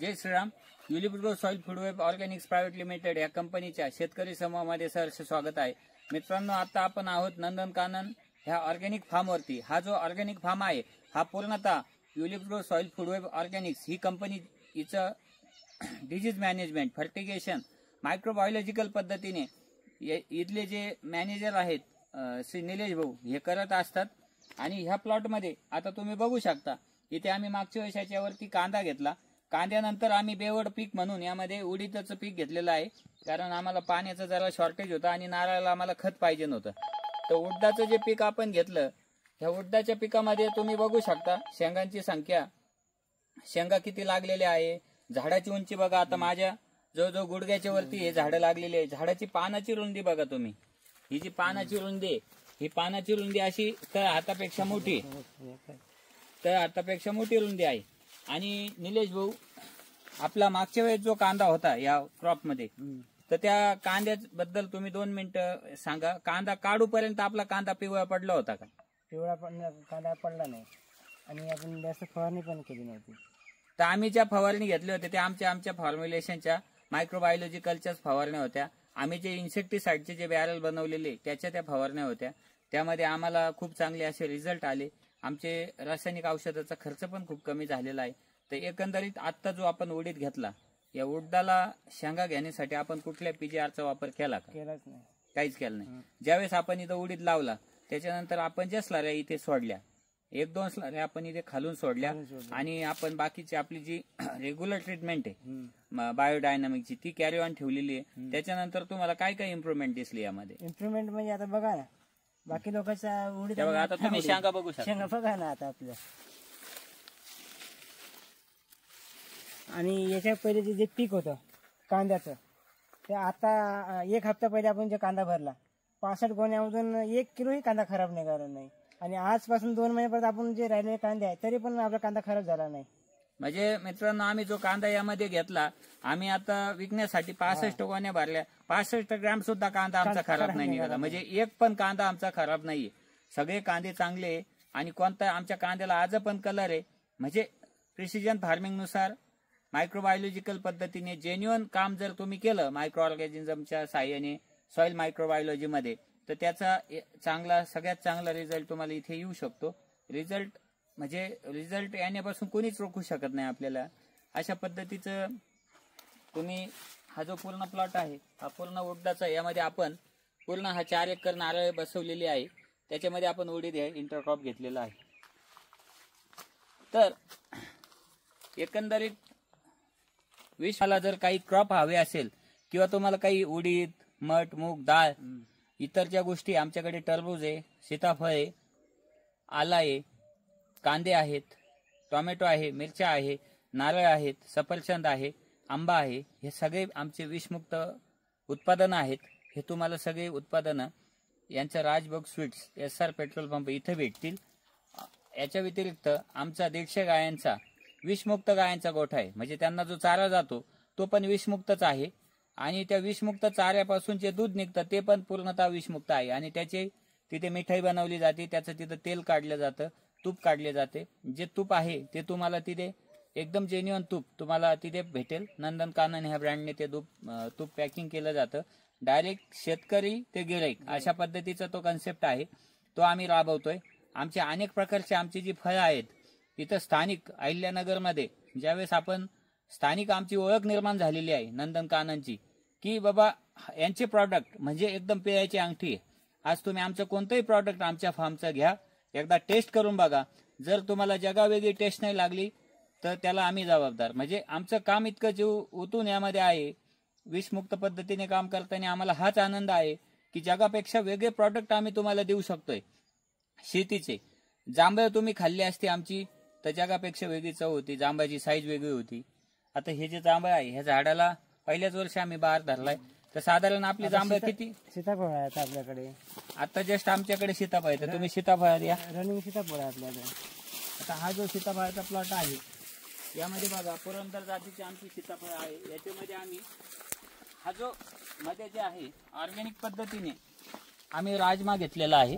जय Shriram. Yulip grow soil food web organics private limited या कंपनीच्या शेतकरी समूहामध्ये सहर्ष स्वागत आहे. मित्रांनो, आता आपण आहोत नंदनकानन ह्या ऑर्गॅनिक फार्मवरती. हा जो ऑर्गॅनिक फार्म आहे हा पूर्णतः Yulip grow soil food web organics ही कंपनी हिचं डिजीज मॅनेजमेंट, फर्टिगेशन, मायक्रोबायोलॉजिकल पद्धतीने इथले जे मॅनेजर आहेत श्री निलेश भाऊ हे करत असतात. आणि ह्या प्लॉटमध्ये आता तुम्ही बघू शकता, इथे आम्ही मागच्या वर्षाच्या वरती कांदा घेतला. कांद्यानंतर आम्ही बेवड पीक म्हणून यामध्ये उडीदचं पीक घेतलेलं आहे, कारण आम्हाला पाण्याचं जरा शॉर्टेज होतं आणि नारळाला आम्हाला खत पाहिजे नव्हतं. तर उडदाचं जे पीक आपण घेतलं, ह्या उडदाच्या पिकामध्ये तुम्ही बघू शकता शेंगांची संख्या, शेंगा किती लागलेल्या आहे. झाडाची उंची बघा, आता माझ्या जवळजवळ गुडघ्याच्या वरती हे झाडं लागलेली आहे. झाडाची पानाची रुंदी बघा तुम्ही, ही जी पानाची रुंदी, ही पानाची रुंदी अशी तर हातापेक्षा मोठी, तर हातापेक्षा मोठी रुंदी आहे. आणि निलेश भाऊ, आपला मागच्या वेळेस जो कांदा होता या क्रॉप मध्ये, तर त्या कांद्याबद्दल तुम्ही 2 मिनिटं सांगा. कांदा काढूपर्यंत आपला कांदा पिवळा पडला होता का? पिवळा कांदा पडला नाही आणि आपण जास्त फवारणी पण केली नव्हती. तर आम्ही ज्या फवारणी घेतल्या होत्या त्या आमच्या फॉर्म्युलेशनच्या मायक्रोबायोलॉजिकलच्याच फवारण्या होत्या. आम्ही जे इन्सेक्टिसाइडचे जे बॅरल बनवलेले त्याच्या त्या फवारण्या होत्या. त्यामध्ये आम्हाला खूप चांगले असे रिझल्ट आले. आमचे रासायनिक औषधाचा खर्च पण खूप कमी झालेला आहे. तर एकंदरीत आत्ता जो आपण उडीद घेतला, या उडदाला शेंगा घेण्यासाठी आपण कुठल्या PGRचा वापर केला का? केलाच नाही, काहीच केलं नाही. ज्यावेळेस आपण इथं उडीद लावला त्याच्यानंतर आपण ज्या स्लऱ्या इथे सोडल्या, 1-2 स्लऱ्या आपण इथे खालून सोडल्या आणि आपण बाकीची आपली जी रेग्युलर ट्रीटमेंट आहे बायोडायनामिकची ती कॅरी ऑन ठेवलेली आहे. त्याच्यानंतर तुम्हाला काय काय इम्प्रुव्हमेंट दिसली यामध्ये? इम्प्रुव्हमेंट म्हणजे आता बघा ना, बाकी लोकांचा उडीद बघा, आता तुम्ही शेंगा बघू शकता, शेंगा बघा ना आता आपल्या. आणि याच्या पहिले जे पीक होतं कांद्याचं, ते आता 1 हप्ता पहिले आपण जे कांदा भरला, 65 गोण्यामधून 1 किलोही कांदा खराब निघाला नाही. आणि आजपासून 2 महिन्यापर्यंत आपण जे राहिलेले कांदे आहे तरी पण आपला कांदा खराब झाला नाही. म्हणजे मित्रांनो, आम्ही जो कांदा यामध्ये घेतला, आम्ही आता विकण्यासाठी 65 गोण्या भरल्या, 65 ग्रॅम सुद्धा कांदा आमचा खराब नाही निघाला. म्हणजे एक पण कांदा आमचा खराब नाहीये. सगळे कांदे चांगले आणि कोणता आमच्या कांद्याला आज पण कलर आहे. म्हणजे प्रिसिजन फार्मिंग नुसार मायक्रोबायोलॉजिकल पद्धतीने जेन्युअन काम जर तुम्ही केलं मायक्रो ऑर्गॅनिझमच्या साह्याने सॉइल मायक्रोबायोलॉजी मध्ये, तर त्याचा चांगला, सगळ्यात चांगला रिझल्ट तुम्हाला इथे येऊ शकतो. रिझल्ट येण्यापासून कोणीच रोखू शकत नाही आपल्याला. अशा पद्धतीचं तुम्ही हा जो पूर्ण प्लॉट आहे हा पूर्ण उडदाचा, यामध्ये आपण पूर्ण हा 4 एकर नारळ बसवलेली आहे. त्याच्यामध्ये आपण उडीद हे इंटरक्रॉप घेतलेला आहे. तर एकंदरीत विश्वाला जर काही क्रॉप हवे असेल किंवा तुम्हाला काही उडीद, मठ, मूग, डाळ, इतर ज्या गोष्टी, आमच्याकडे टरबूज आहे, सीताफळ आहे, आला आहे, कांदे आहेत, टोमॅटो आहे, मिरच्या आहे, नारळ आहेत, सफरचंद आहे, आंबा आहे, हे सगळे आमचे विषमुक्त उत्पादनं आहेत. हे तुम्हाला सगळे उत्पादनं यांच्या राजभोग स्वीट्स SR पेट्रोल पंप इथे भेटतील. याच्या व्यतिरिक्त आमचा 150 गायांचा विषमुक्त गायांचा गोठा आहे. म्हणजे त्यांना जो चारा जातो तो पण विषमुक्तच आहे आणि त्या विषमुक्त चाऱ्यापासून जे दूध निघतं ते पण पूर्णतः विषमुक्त आहे. आणि त्याचे तिथे मिठाई बनवली जाते, त्याचं तिथं तेल काढलं जातं, तूप काढले जाते. जे तूप आहे ते तुम्हाला तिथे एकदम जेन्युअन तूप तुम्हाला तिथे भेटेल. नंदनकानन ह्या ब्रँडने ते तूप पॅकिंग केलं जातं. डायरेक्ट शेतकरी ते गिराईक अशा पद्धतीचा तो कन्सेप्ट आहे, तो आम्ही राबवतोय. आमचे अनेक प्रकारचे आमची जी फळं आहेत इथं स्थानिक अहिल्यानगरमध्ये, ज्यावेळेस आपण स्थानिक आमची ओळख निर्माण झालेली आहे नंदनकाननची, की बाबा यांचे प्रॉडक्ट म्हणजे एकदम पेयाची अंगठी आहे. आज तुम्ही आमचं कोणतंही प्रॉडक्ट आमच्या फार्मचं घ्या, एकदा टेस्ट करून बघा. जर तुम्हाला जगावेगळी टेस्ट नाही लागली तर त्याला आम्ही जबाबदार. म्हणजे आमचं काम इतकं जीव ओतून यामध्ये आहे, विषमुक्त पद्धतीने काम करताना आम्हाला हाच आनंद आहे की जगापेक्षा वेगळे प्रॉडक्ट आम्ही तुम्हाला देऊ शकतोय. शेतीचे जांभळं तुम्ही खाल्ली असती आमची तर जगापेक्षा वेगळी चव होती, जांभळाची साईज वेगळी होती. आता हे जे जांभळ आहे ह्या झाडाला पहिल्याच वर्षी आम्ही बहार धरलाय. तर साधारण आपली जांभळं किती? सीताफळ आहे आपल्याकडे, आता जस्ट आमच्याकडे सीताफळ आहे, तर तुम्ही सीताफळ द्या. रनिंग सीताफळ आहे आपल्याकडे. आता हा जो सीताफळाचा प्लॉट आहे यामध्ये बघा पुरंदर जातीची आमची सीताफळ आहे. याच्यामध्ये आम्ही हा जो मध्ये जे आहे ऑर्गॅनिक पद्धतीने आम्ही राजमा घेतलेला आहे.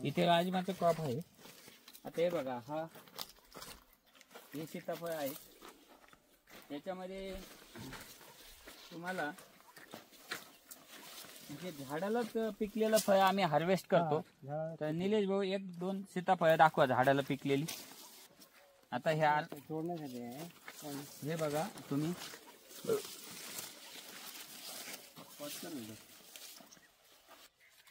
इथे राजमाचं क्रॉप आहे. आता हे बघा, हे सीताफळ आहे, याच्यामध्ये तुम्हाला म्हणजे झाडालाच पिकलेलं फळ आम्ही हार्वेस्ट करतो. तर निलेश भाऊ 1-2 सीताफळ दाखवा झाडाला पिकलेली. आता ह्या तोडण्यासाठी आहे. हे बघा तुम्ही,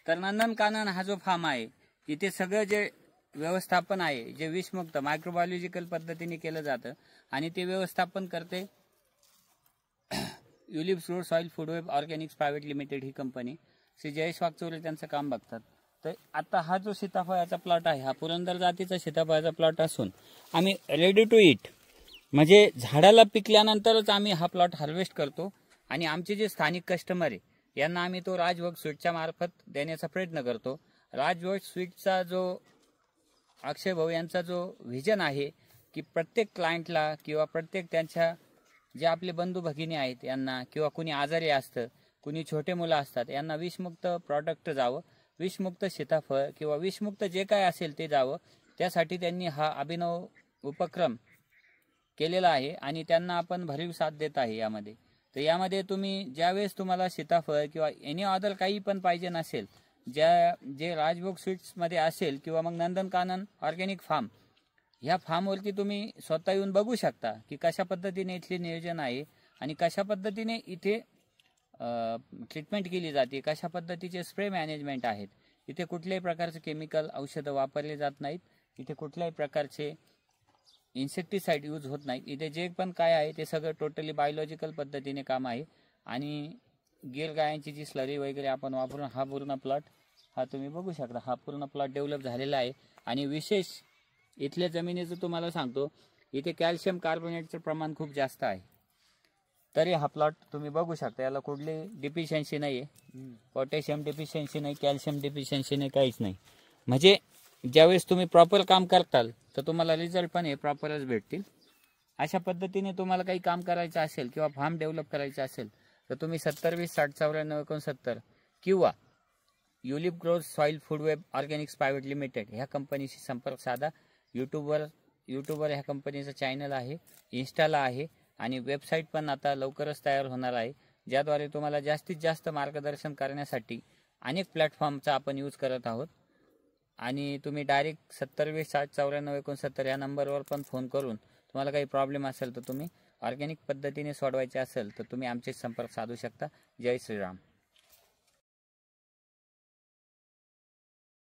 तर नंदनकानन हा जो फार्म आहे इथे सगळं जे व्यवस्थापन आहे जे विषमुक्त मायक्रोबायोलॉजिकल पद्धतीने केलं जातं आणि ते व्यवस्थापन करते Yulips road soil food web organics private limited ही कंपनी. श्री जयेश वागचौरे त्यांचं काम बघतात. तर आता हा जो सीताफळाचा प्लॉट आहे हा पुरंदर जातीचा सीताफळाचा प्लॉट असून आम्ही रेडी टू इट म्हणजे झाडाला पिकल्यानंतरच आम्ही हा प्लॉट हार्वेस्ट करतो आणि आमचे जे स्थानिक कस्टमर आहे यांना आम्ही तो राजभोग स्वीटच्या मार्फत देण्याचा प्रयत्न करतो. राजभोग स्वीटचा जो अक्षय भाऊ यांचा जो व्हिजन आहे की प्रत्येक क्लायंटला किंवा प्रत्येक त्यांच्या जे आपले बंधू भगिनी आहेत यांना किंवा कुणी आजारी असतं, कुणी छोटे मुलं असतात, यांना विषमुक्त प्रॉडक्ट जावं, विषमुक्त सीताफळ किंवा विषमुक्त जे काय असेल ते जावं, त्यासाठी त्यांनी हा अभिनव उपक्रम केलेला आहे आणि त्यांना आपण भरीव साथ देत आहे यामध्ये. तर यामध्ये तुम्ही ज्यावेळेस तुम्हाला सीताफळ किंवा एनी अदर काही पण पाहिजे नसेल, जे राजभोग स्वीट्समध्ये असेल किंवा मग नंदनकानन ऑर्गॅनिक फार्म ह्या फार्मवरती तुम्ही स्वतः येऊन बघू शकता की कशा पद्धतीने इथले नियोजन आहे आणि कशा पद्धतीने इथे ट्रीटमेंट केली जाते, कशा पद्धतीचे स्प्रे मॅनेजमेंट आहेत. इथे कुठल्याही प्रकारचे केमिकल औषधं वापरले जात नाहीत, इथे कुठल्याही प्रकारचे इन्सेक्टिसाइड यूज होत नाही. इथे जे पण काय आहे ते सगळं टोटली बायोलॉजिकल पद्धतीने काम आहे आणि गिर गायांची जी स्लरी वगैरे आपण वापरून हा पूर्ण प्लॉट हा तुम्ही बघू शकता. हा पूर्ण प्लॉट डेव्हलप झालेला आहे आणि विशेष इथल्या जमिनीचं तुम्हाला सांगतो इथे कॅल्शियम कार्बोनेटचं प्रमाण खूप जास्त आहे. तरी हा प्लॉट तुम्ही बघू शकता याला कुठली डिफिशियन्सी नाही आहे, पोटॅशियम डिफिशियन्सी नाही, कॅल्शियम डिफिशियन्सी नाही, काहीच नाही. म्हणजे ज्यावेळेस तुम्ही प्रॉपर काम करताल तर तुम्हाला रिझल्ट पण हे प्रॉपरच भेटतील. अशा पद्धतीने तुम्हाला काही काम करायचं असेल किंवा फार्म डेव्हलप करायचं असेल तर तुम्ही 7020609469 किंवा Yulip growth soil food web organics private limited ह्या कंपनीशी संपर्क साधा. यूट्यूबवर ह्या कंपनीचं चॅनल आहे, इन्स्टाला आहे आणि वेबसाईट पण आता लवकरच तयार होणार आहे, ज्याद्वारे तुम्हाला जास्तीत जास्त मार्गदर्शन करण्यासाठी अनेक प्लॅटफॉर्मचा आपण यूज करत आहोत. आणि तुम्ही डायरेक्ट 7020609469 या नंबरवर पण फोन करून तुम्हाला काही प्रॉब्लेम असेल तर तुम्ही ऑर्गॅनिक पद्धतीने सोडवायचे असेल तर तुम्ही आमचे संपर्क साधू शकता. जय श्रीराम.